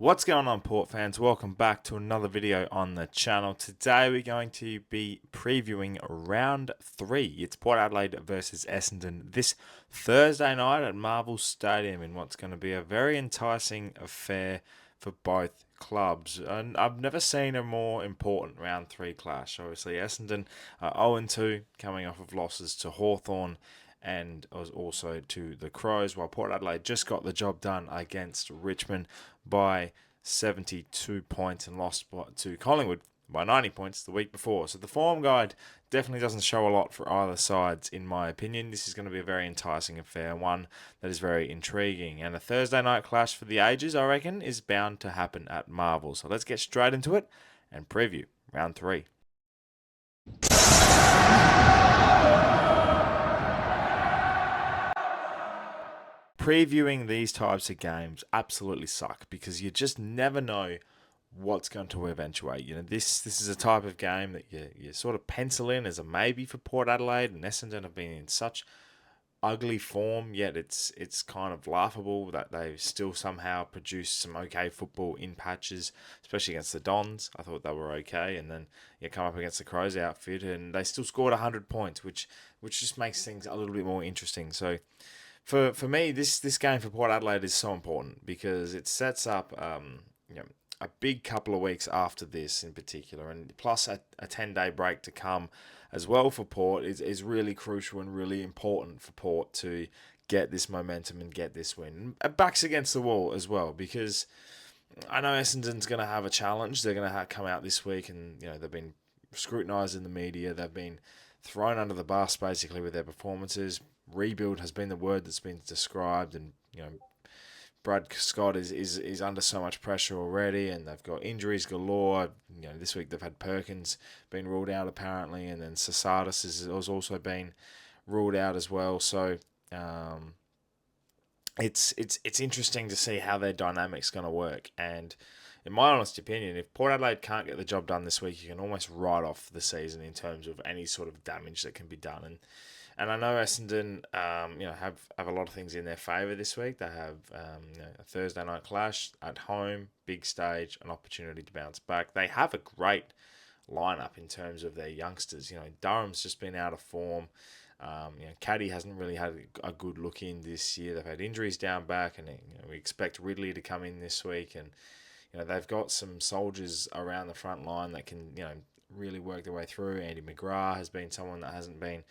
What's going on, Port fans? Welcome back to another video on the channel. Today we're going to be previewing round 3. It's Port Adelaide versus Essendon this Thursday night at Marvel Stadium in what's going to be a very enticing affair for both clubs. And I've never seen a more important round 3 clash. Obviously, Essendon are 0-2, coming off of losses to Hawthorn and also to the Crows, while Port Adelaide just got the job done against Richmond by 72 points and lost to Collingwood by 90 points the week before. So the form guide definitely doesn't show a lot for either sides, in my opinion. This is going to be a very enticing affair, one that is very intriguing. And a Thursday night clash for the ages, I reckon, is bound to happen at Marvel. So let's get straight into it and preview round 3. Previewing these types of games absolutely suck because you just never know what's going to eventuate. This is a type of game that you sort of pencil in as a maybe for Port Adelaide, and Essendon have been in such ugly form, yet it's kind of laughable that they've still somehow produced some okay football in patches, especially against the Dons. I thought they were okay, and then you come up against the Crows outfit and they still scored 100 points, which just makes things a little bit more interesting. So for me, this game for Port Adelaide is so important because it sets up a big couple of weeks after this in particular, and plus a 10-day break to come as well for Port is really crucial and really important for Port to get this momentum and get this win. Backs against the wall as well, because I know Essendon's going to have a challenge. They're going to come out this week, and they've been scrutinised in the media. They've been thrown under the bus basically with their performances. Rebuild has been the word that's been described, and Brad Scott is under so much pressure already, and they've got injuries galore. This week they've had Perkins being ruled out apparently, and then Sasadis has also been ruled out as well. So it's interesting to see how their dynamic's going to work. And in my honest opinion, if Port Adelaide can't get the job done this week, you can almost write off the season in terms of any sort of damage that can be done. And I know Essendon, have a lot of things in their favour this week. They have a Thursday night clash at home, big stage, an opportunity to bounce back. They have a great lineup in terms of their youngsters. Durham's just been out of form. Caddy hasn't really had a good look in this year. They've had injuries down back, and we expect Ridley to come in this week. And they've got some soldiers around the front line that can really work their way through. Andy McGrath has been someone that hasn't been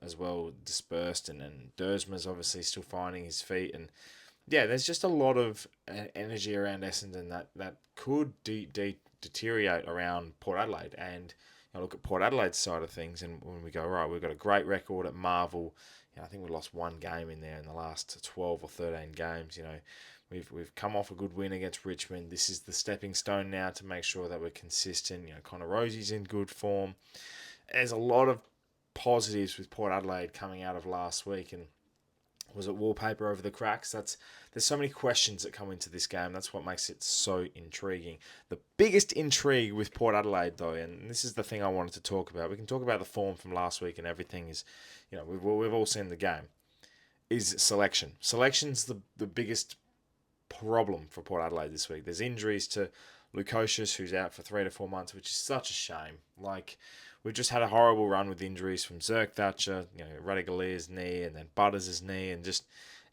as well dispersed, and then Dersma's obviously still finding his feet, and there's just a lot of energy around Essendon that could deteriorate around Port Adelaide. And look at Port Adelaide's side of things, and when we go, right, we've got a great record at Marvel. I think we lost one game in there in the last 12 or 13 games. We've come off a good win against Richmond. This is the stepping stone now to make sure that we're consistent. Connor Rosie's in good form. There's a lot of positives with Port Adelaide coming out of last week, and was it wallpaper over the cracks? There's so many questions that come into this game. That's what makes it so intriguing. The biggest intrigue with Port Adelaide, though, and this is the thing I wanted to talk about. We can talk about the form from last week and everything. Is we've all seen the game. Is selection. Selection's the biggest problem for Port Adelaide this week. There's injuries to Lukosius, who's out for 3 to 4 months, which is such a shame. We've just had a horrible run with injuries from Zerk Thatcher, Radagalia's knee, and then Butters' knee, and just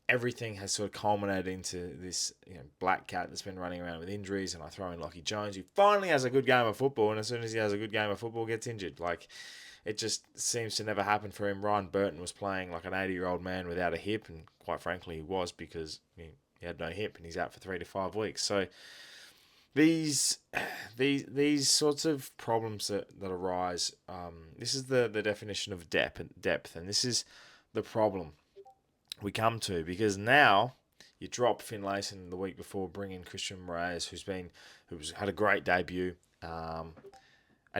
everything has sort of culminated into this black cat that's been running around with injuries. And I throw in Lockie Jones, who finally has a good game of football, and as soon as he has a good game of football, gets injured. It just seems to never happen for him. Ryan Burton was playing like an 80-year-old man without a hip, and quite frankly, he was, because he had no hip, and he's out for 3 to 5 weeks. So these sorts of problems that arise, this is the definition of depth, and this is the problem we come to, because now you drop Finlayson the week before, bring in Christian Moraes, who's had a great debut, and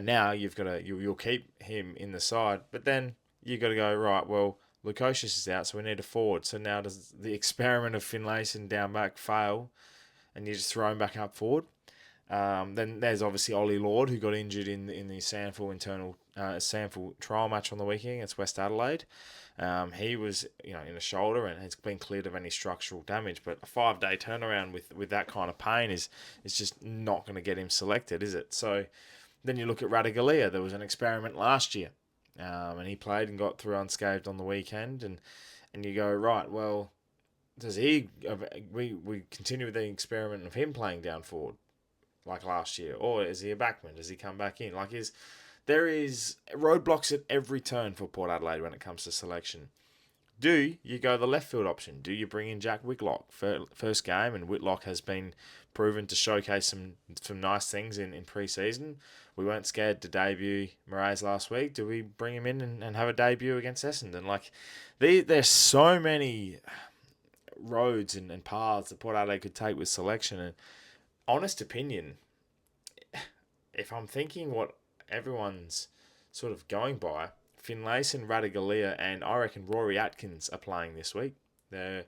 now you'll keep him in the side, but then you got to go, right, well, Lukosius is out, so we need a forward. So now does the experiment of Finlayson down back fail, and you just throw him back up forward? Then there's obviously Ollie Lord, who got injured in the Sandful trial match on the weekend against West Adelaide. He was, in a shoulder and has been cleared of any structural damage. But a 5-day turnaround with that kind of pain is just not going to get him selected, is it? So then you look at Radigalia. There was an experiment last year, and he played and got through unscathed on the weekend. And you go, right, well, does he? We continue with the experiment of him playing down forward like last year, or is he a backman? Does he come back in? There is roadblocks at every turn for Port Adelaide when it comes to selection. Do you go the left field option? Do you bring in Jack Whitlock first game? And Whitlock has been proven to showcase some nice things in pre-season. We weren't scared to debut Moraes last week. Do we bring him in and have a debut against Essendon? There's so many roads and paths that Port Adelaide could take with selection. And honest opinion, if I'm thinking what everyone's sort of going by, Finlayson, Radigalia, and I reckon Rory Atkins are playing this week. They're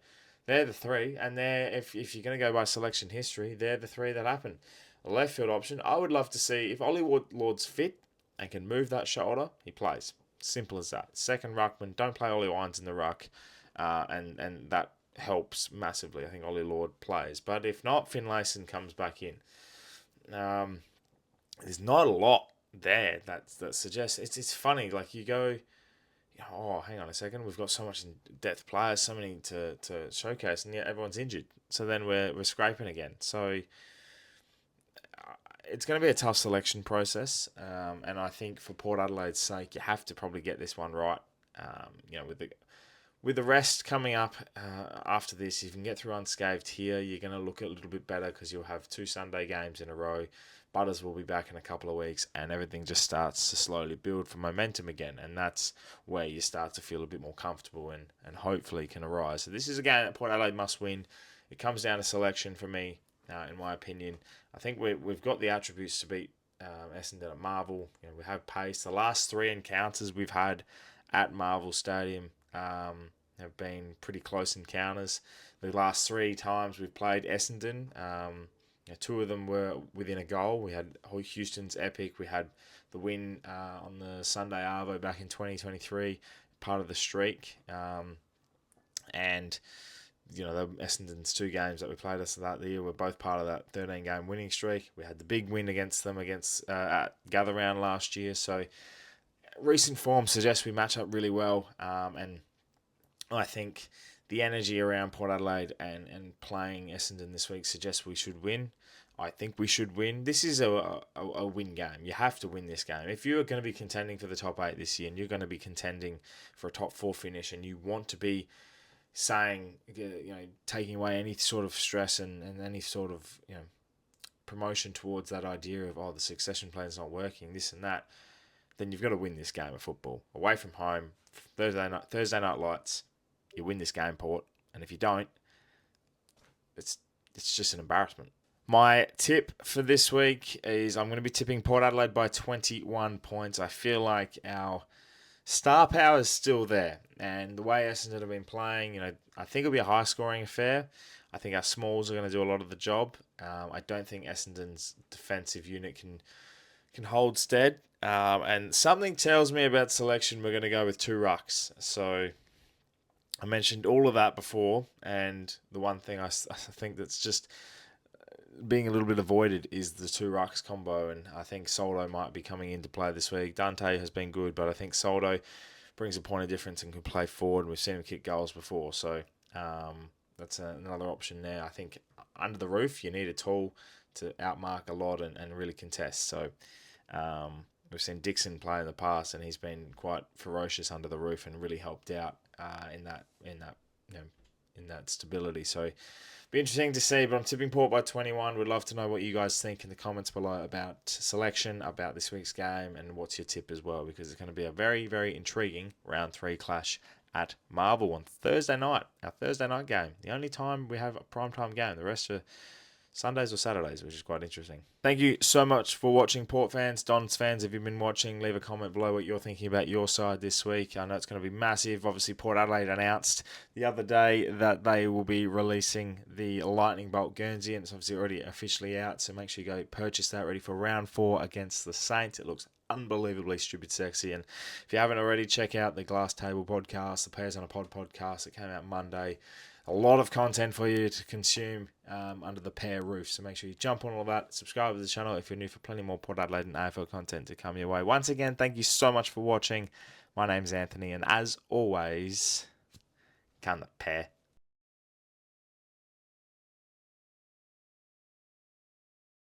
the three, and if you're going to go by selection history, they're the three that happen. A left field option, I would love to see if Ollie Lord's fit and can move that shoulder, he plays. Simple as that. Second ruckman, don't play Ollie Wines in the ruck, and that helps massively. I think Ollie Lord plays, but if not, Finlayson comes back in. There's not a lot there that suggests it's funny. Like you go, oh, hang on a second, we've got so much in depth players, so many to showcase, and yet everyone's injured. So then we're scraping again. So it's going to be a tough selection process, and I think for Port Adelaide's sake, you have to probably get this one right. With the rest coming up after this, if you can get through unscathed here, you're going to look a little bit better because you'll have 2 Sunday games in a row. Butters will be back in a couple of weeks, and everything just starts to slowly build for momentum again. And that's where you start to feel a bit more comfortable and hopefully can arise. So this is a game that Port Adelaide must win. It comes down to selection for me, in my opinion. I think we've got the attributes to beat Essendon at Marvel. We have pace. The last 3 encounters we've had at Marvel Stadium have been pretty close encounters. The last 3 times we've played Essendon, 2 of them were within a goal. We had Houston's epic. We had the win on the Sunday Arvo back in 2023, part of the streak. And the Essendon's 2 games that we played us that year were both part of that 13-game winning streak. We had the big win against them at Gather Round last year. So recent form suggests we match up really well. And I think the energy around Port Adelaide and playing Essendon this week suggests we should win. I think we should win. This is a win game. You have to win this game. If you're going to be contending for the top 8 this year and you're going to be contending for a top 4 finish and you want to be saying, taking away any sort of stress and any sort of, promotion towards that idea of, the succession plan's not working, this and that, then you've got to win this game of football. Away from home, Thursday night lights, you win this game, Port. And if you don't, it's just an embarrassment. My tip for this week is I'm going to be tipping Port Adelaide by 21 points. I feel like our star power is still there. And the way Essendon have been playing, I think it'll be a high-scoring affair. I think our smalls are going to do a lot of the job. I don't think Essendon's defensive unit can hold stead. And something tells me about selection we're going to go with 2 rucks. So I mentioned all of that before, and the one thing I think that's just being a little bit avoided is the 2 rucks combo, and I think Soldo might be coming into play this week. Dante has been good, but I think Soldo brings a point of difference and can play forward, and we've seen him kick goals before, so that's another option there. I think under the roof, you need a tool to outmark a lot and really contest, so we've seen Dixon play in the past, and he's been quite ferocious under the roof and really helped out in that stability. So be interesting to see, but I'm tipping Port by 21. Would love to know what you guys think in the comments below about selection, about this week's game, and what's your tip as well, because it's going to be a very, very intriguing round 3 clash at Marvel on Thursday night, our Thursday night game. The only time we have a primetime game. The rest are Sundays or Saturdays, which is quite interesting. Thank you so much for watching, Port fans, Dons fans. If you've been watching, leave a comment below what you're thinking about your side this week. I know it's going to be massive. Obviously, Port Adelaide announced the other day that they will be releasing the Lightning Bolt Guernsey, and it's obviously already officially out, so make sure you go purchase that, ready for round 4 against the Saints. It looks unbelievably stupid sexy, and if you haven't already, check out the Glass Table podcast, the Pairs on a Pod podcast. It came out Monday. A lot of content for you to consume under the Pear roof. So make sure you jump on all that. Subscribe to the channel if you're new, for plenty more Port Adelaide and AFL content to come your way. Once again, thank you so much for watching. My name's Anthony, and as always, come the Pear.